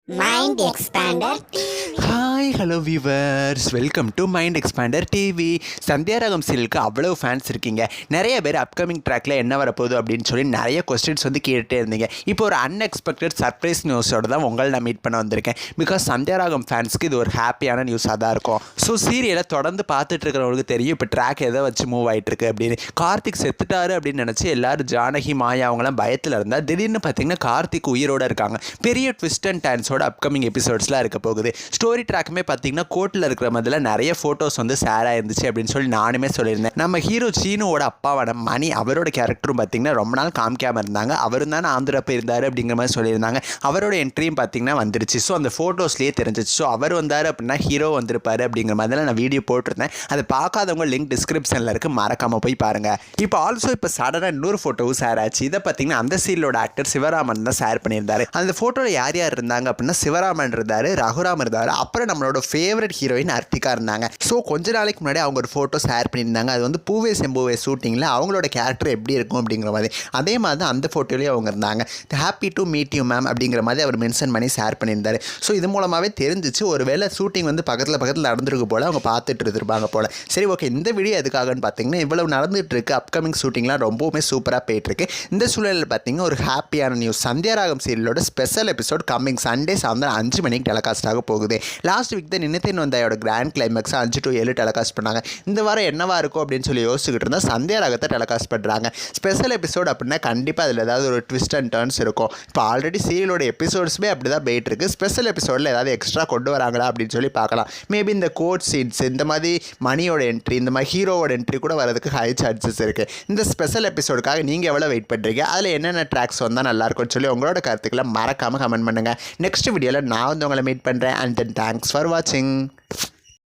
Mind Expander TV. Hi hello viewers, welcome to mind expander TV. Sandhya ராகம் சீரியலுக்கு அவ்வளோ fans இருக்கீங்க. நிறைய பேர் அப்கமிங் ட்ராக்ல என்ன வரப்போகுது அப்படின்னு சொல்லி நிறைய கொஸ்டின்ஸ் வந்து கேட்டுகிட்டே இருந்தீங்க. இப்போ ஒரு அன்எக்ஸ்பெக்டட் சர்ப்ரைஸ் நியூஸோடு தான் உங்களை நான் மீட் பண்ண வந்திருக்கேன். பிகாஸ் சந்தியா ராகம் ஃபேன்ஸ்க்கு இது ஒரு ஹாப்பியான நியூஸாக தான் இருக்கும். ஸோ சீரியலை தொடர்ந்து பார்த்துட்டு இருக்கிறவங்களுக்கு தெரியும் இப்போ ட்ராக் எதை வச்சு மூவ் ஆகிட்டு இருக்கு அப்படின்னு. கார்த்திக் செத்துட்டாரு அப்படின்னு நினச்சி எல்லாரும் ஜானகி மாயா அவங்களாம் பயத்தில் இருந்தால் திடீர்னு பார்த்தீங்கன்னா கார்த்திக் உயிரோடு இருக்காங்க. பெரிய ட்விஸ்ட் அண்ட் டர்ன்ஸோட அப்கமிங் எபிசோட்ஸ்லாம் இருக்க போகுது. ஸ்டோரி ட்ராக்குமே பார்த்தீங்கன்னா கோர்ட்டில் இருக்கிற மாதிரில நிறைய ஃபோட்டோஸ் வந்து ஷேர் ஆயிருந்துச்சு அப்படின்னு சொல்லி நானுமே சொல்லியிருந்தேன். நம்ம ஹீரோ சீனுவோட அப்பாவான மணி அவரோட கேரக்டரும் பார்த்தீங்கன்னா ரொம்ப நாள் காமிக்காமல் இருந்தாங்க. அவரும் தான் ஆந்திரா போயிருந்தார் அப்படிங்கிற மாதிரி சொல்லியிருந்தாங்க. அவரோட என்ட்ரியும் பார்த்தீங்கன்னா வந்துருச்சு. ஸோ அந்த ஃபோட்டோஸ்லேயே தெரிஞ்சிச்சு. ஸோ அவர் வந்தார் அப்படின்னா ஹீரோ வந்திருப்பார் அப்படிங்கிற மாதிரிலாம் நான் வீடியோ போட்டிருந்தேன். அதை பார்க்காதவங்க லிங்க் டிஸ்கிரிப்ஷனில் இருக்குது, மறக்காமல் போய் பாருங்கள். இப்போ ஆல்சோ இப்போ சடனாக இன்னொரு ஃபோட்டோவும் ஷேர் ஆச்சு. இதை பார்த்தீங்கன்னா அந்த சீரியலோட ஆக்டர் சிவராமன் தான் ஷேர் பண்ணியிருந்தாரு. அந்த ஃபோட்டோவில் யார் யார் இருந்தாங்க அப்படின்னா சிவராமன் இருந்தார், ரகுராம் இருந்தார், அப்புறம் நம்மளோட ஃபேவரட் ஹீரோயின் அர்த்திகா இருந்தாங்க. ஸோ கொஞ்ச நாளைக்கு முன்னாடி அவங்க ஒரு ஃபோட்டோ ஷேர் பண்ணியிருந்தாங்க. அது வந்து பூவே செம்பூவே ஷூட்டிங்கில் அவங்களோட கேரக்டர் எப்படி இருக்கும் அப்படிங்கிற மாதிரி. அதே மாதிரி தான் அந்த ஃபோட்டோலேயே அவங்க இருந்தாங்க. Happy to meet you ma'am அப்படிங்கிற மாதிரி அவர் மென்ஷன் பண்ணி ஷேர் பண்ணியிருந்தார். ஸோ இது மூலமாகவே தெரிஞ்சிச்சு ஒருவேளை ஷூட்டிங் வந்து பக்கத்தில் நடந்திருக்கு போல், அவங்க பார்த்துட்டு இருந்திருப்பாங்க போல். சரி, ஓகே, இந்த வீடியோ எதுக்காகன்னு பார்த்தீங்கன்னா இவ்வளவு நடந்துகிட்டு இருக்கு. அப்கமிங் ஷூட்டிங்லாம் ரொம்பவுமே சூப்பராக போயிட்டுருக்கு. இந்த சூழலில் பார்த்தீங்கன்னா ஒரு ஹாப்பியான நியூஸ். சந்தியா ராகம் சீரியலோட ஸ்பெஷல் எபிசோட் கம்மிங் சண்டே சாயந்தரம் 5 மணிக்கு டெலிகாஸ்ட் ஆக போகுது. லாஸ்ட் வீக் தான் நினைத்தேன் வந்தாயோட கிராண்ட் கிளைமேக்ஸ் 5 to 7 டெலிகாஸ்ட் பண்ணாங்க. இந்த வாரம் என்னவா இருக்கும் அப்படின்னு சொல்லி யோசிச்சுக்கிட்டு இருந்தால் சந்தியா ராகத்தை டெலிகாஸ்ட் பண்ணுறாங்க. ஸ்பெஷல் எபிசோட் அப்படின்னா கண்டிப்பாக அதில் ஏதாவது ஒரு ட்விஸ்ட் அண்ட் டர்ன்ஸ் இருக்கும். இப்போ ஆல்ரெடி சீரியலோட எபிசோட்ஸுமே அப்படி தான் போயிட்டு இருக்கு. ஸ்பெஷல் எபிசோடில் ஏதாவது எக்ஸ்ட்ரா கொண்டு வராங்களா அப்படின்னு சொல்லி பார்க்கலாம். மேபி இந்த கோட் சீன்ஸ், இந்த மாதிரி மணியோட என்ட்ரி, இந்த மாதிரி ஹீரோவோட என்ட்ரி கூட வரதுக்கு ஹை சான்சஸ் இருக்குது. இந்த ஸ்பெஷல் எபிசோடுக்காக நீங்கள் எவ்வளோ வெயிட் பண்ணுறீங்க, அதில் என்னென்ன ட்ராக்ஸ் வந்தால் நல்லாயிருக்கும்னு சொல்லி உங்களோட கருத்துக்களை மறக்காமல் கமெண்ட் பண்ணுங்கள். நெக்ஸ்ட் வீடியோவில் நான் வந்து உங்களை மீட் பண்ணுறேன். அண்ட் தென் தேங்க்ஸ் ஃபார் வாட்சிங்.